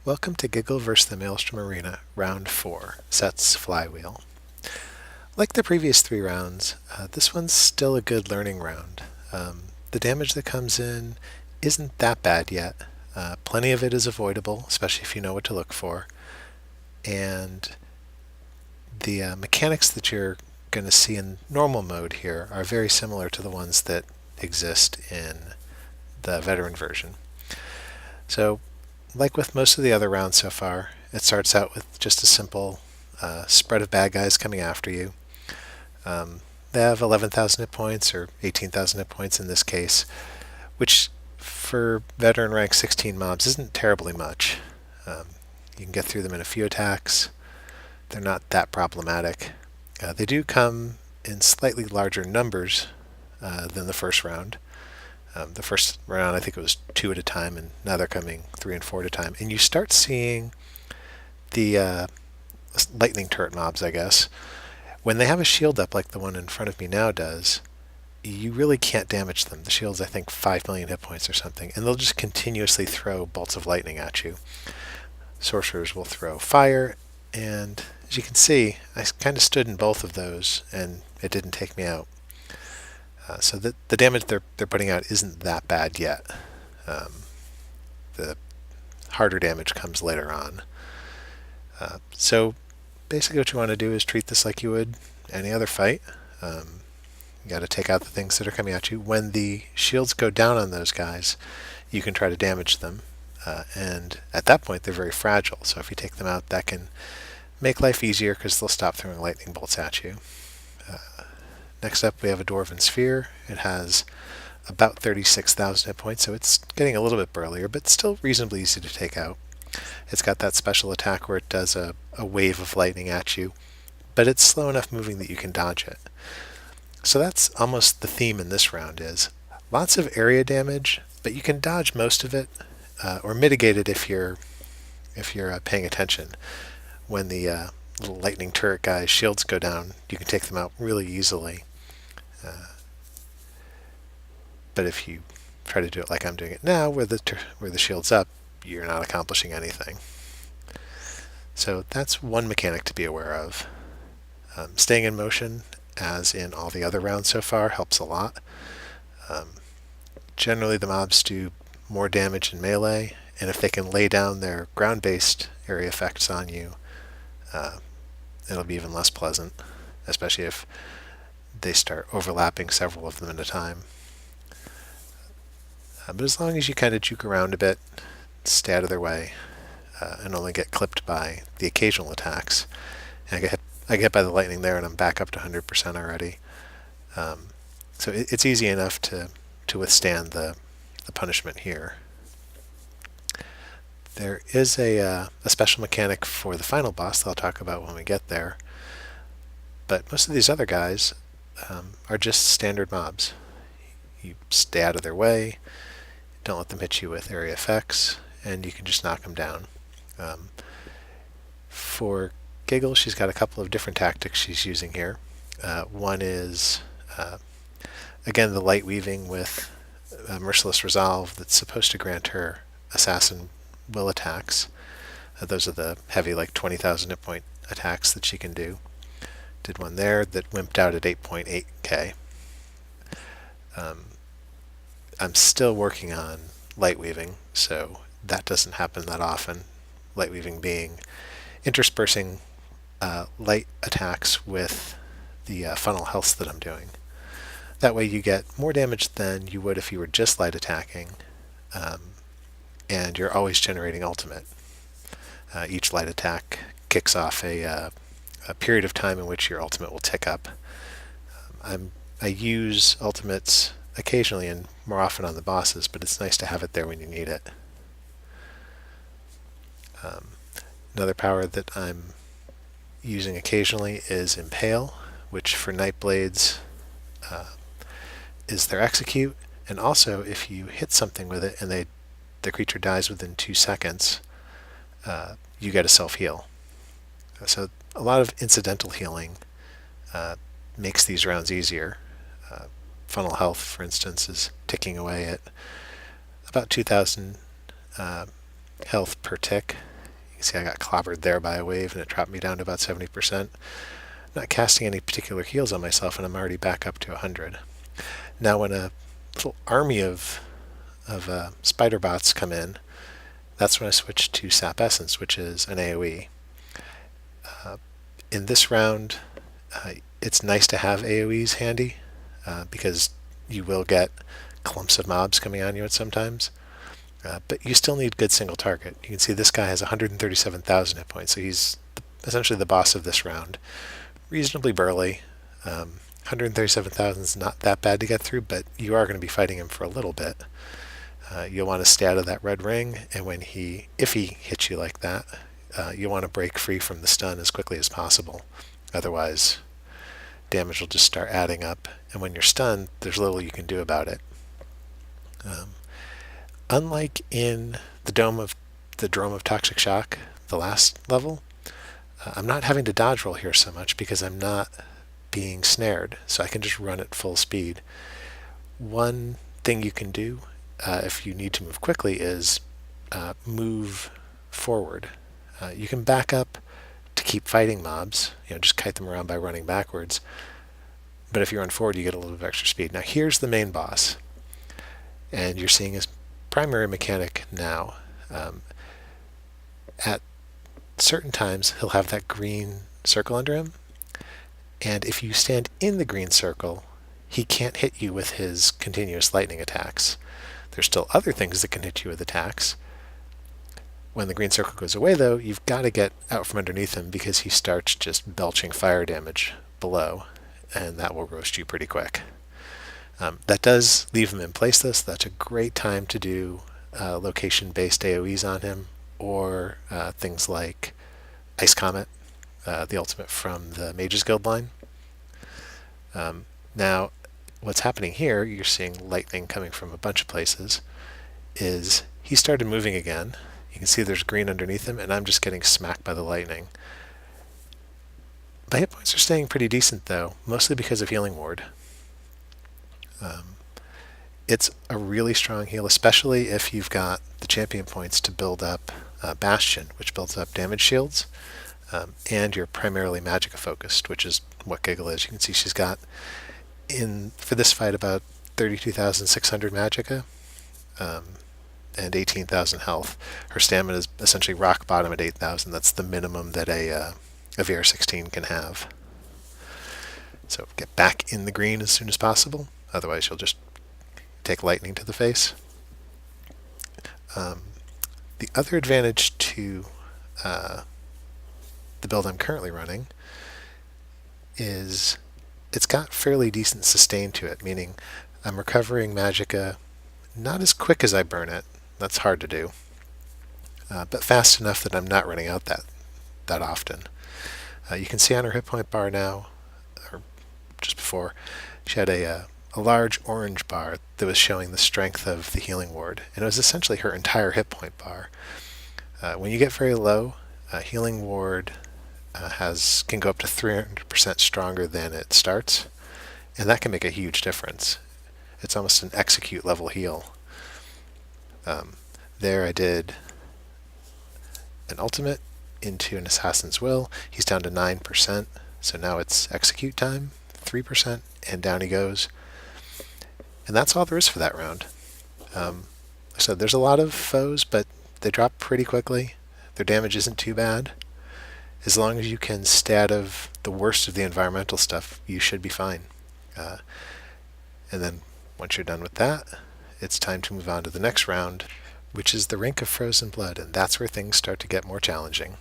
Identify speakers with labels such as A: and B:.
A: Welcome to Giggle vs. the Maelstrom Arena, Round 4, Seht's Flywheel. Like the previous 3 rounds, this one's still a good learning round. The damage that comes in isn't that bad yet. Plenty of it is avoidable, especially if you know what to look for. And the mechanics that you're going to see in normal mode here are very similar to the ones that exist in the veteran version. So, like with most of the other rounds so far, it starts out with just a simple spread of bad guys coming after you. They have 11,000 hit points, or 18,000 hit points in this case, which for veteran rank 16 mobs isn't terribly much. You can get through them in a few attacks. They're not that problematic. They do come in slightly larger numbers than the first round. The first round, I think it was 2 at a time, and now they're coming 3 and 4 at a time. And you start seeing the lightning turret mobs, I guess. When they have a shield up like the one in front of me now does, you really can't damage them. The shield's, I think, 5 million hit points or something, and they'll just continuously throw bolts of lightning at you. Sorcerers will throw fire, and as you can see, I kind of stood in both of those, and it didn't take me out. So the damage they're putting out isn't that bad yet. The harder damage comes later on. So basically what you want to do is treat this like you would any other fight. You got to take out the things that are coming at you. When the shields go down on those guys, you can try to damage them. And at that point, they're very fragile. So if you take them out, that can make life easier because they'll stop throwing lightning bolts at you. Next up, we have a Dwarven Sphere. It has about 36,000 hit points, so it's getting a little bit burlier, but still reasonably easy to take out. It's got that special attack where it does a wave of lightning at you, but it's slow enough moving that you can dodge it. So that's almost the theme in this round is lots of area damage, but you can dodge most of it, or mitigate it if you're paying attention. When the little lightning turret guys' shields go down, you can take them out really easily. But if you try to do it like I'm doing it now, where the shield's up, you're not accomplishing anything. So that's one mechanic to be aware of. Staying in motion, as in all the other rounds so far, helps a lot. Generally, the mobs do more damage in melee, and if they can lay down their ground-based area effects on you, it'll be even less pleasant, especially if they start overlapping several of them at a time. But as long as you kind of juke around a bit, stay out of their way, and only get clipped by the occasional attacks. And I get hit by the lightning there, and I'm back up to 100% already. So it's easy enough to withstand the punishment here. There is a special mechanic for the final boss that I'll talk about when we get there. But most of these other guys are just standard mobs. You stay out of their way, don't let them hit you with area effects, and you can just knock them down. For Giggle, she's got a couple of different tactics she's using here. One is, again, the light weaving with Merciless Resolve that's supposed to grant her Assassin Will attacks. Those are the heavy, like 20,000 hit point attacks that she can do. Did one there that wimped out at 8.8k. I'm still working on light weaving, so that doesn't happen that often. Light weaving being interspersing light attacks with the funnel healths that I'm doing. That way you get more damage than you would if you were just light attacking, and you're always generating ultimate. Each light attack kicks off a period of time in which your ultimate will tick up. I use ultimates occasionally and more often on the bosses, but it's nice to have it there when you need it. Another power that I'm using occasionally is Impale, which for Nightblades is their execute, and also if you hit something with it and the creature dies within 2 seconds, you get a self-heal. So a lot of incidental healing makes these rounds easier. Funnel health, for instance, is ticking away at about 2,000 health per tick, You see I got clobbered there by a wave and it dropped me down to about 70%. Not casting any particular heals on myself, and I'm already back up to 100. Now when a little army of spider bots come in, that's when I switch to Sap Essence, which is an AoE. In this round, it's nice to have AoEs handy, because you will get clumps of mobs coming on you at sometimes. But you still need good single target. You can see this guy has 137,000 hit points, so he's essentially the boss of this round. Reasonably burly. 137,000 is not that bad to get through, but you are going to be fighting him for a little bit. You'll want to stay out of that red ring, and if he hits you like that, you'll want to break free from the stun as quickly as possible. Otherwise, damage will just start adding up, and when you're stunned, there's little you can do about it. Unlike in the Drome of Toxic Shock, the last level, I'm not having to dodge roll here so much because I'm not being snared, so I can just run at full speed. One thing you can do if you need to move quickly is move forward. You can back up to keep fighting mobs, just kite them around by running backwards, but if you run forward you get a little bit of extra speed. Now here's the main boss, and you're seeing his primary mechanic now. At certain times he'll have that green circle under him, and if you stand in the green circle, he can't hit you with his continuous lightning attacks. There's still other things that can hit you with attacks. When the green circle goes away, though, you've got to get out from underneath him because he starts just belching fire damage below, and that will roast you pretty quick. That does leave him in place, though, so that's a great time to do location-based AoEs on him, or things like Ice Comet, the ultimate from the Mages Guild line. Now, what's happening here, you're seeing lightning coming from a bunch of places, is he started moving again. You can see there's green underneath him, and I'm just getting smacked by the lightning. My hit points are staying pretty decent, though, mostly because of Healing Ward. It's a really strong heal, especially if you've got the champion points to build up Bastion, which builds up damage shields, and you're primarily Magicka focused, which is what Giggle is. You can see she's got, for this fight, about 32,600 Magicka, and 18,000 health. Her stamina is essentially rock bottom at 8,000. That's the minimum that a VR16 can have. So get back in the green as soon as possible, otherwise you'll just take lightning to the face. The other advantage to the build I'm currently running is it's got fairly decent sustain to it, meaning I'm recovering Magicka not as quick as I burn it. That's hard to do, but fast enough that I'm not running out that often. You can see on her hit point bar now, or just before, she had a large orange bar that was showing the strength of the Healing Ward, and it was essentially her entire hit point bar. When you get very low, Healing Ward can go up to 300% stronger than it starts, and that can make a huge difference. It's almost an execute level heal. There I did an ultimate into an Assassin's Will. He's down to 9%, so now it's execute time, 3%, and down he goes. And that's all there is for that round. So there's a lot of foes, but they drop pretty quickly. Their damage isn't too bad. As long as you can stay out of the worst of the environmental stuff, you should be fine. And then once you're done with that, it's time to move on to the next round, which is the Rink of Frozen Blood, and that's where things start to get more challenging.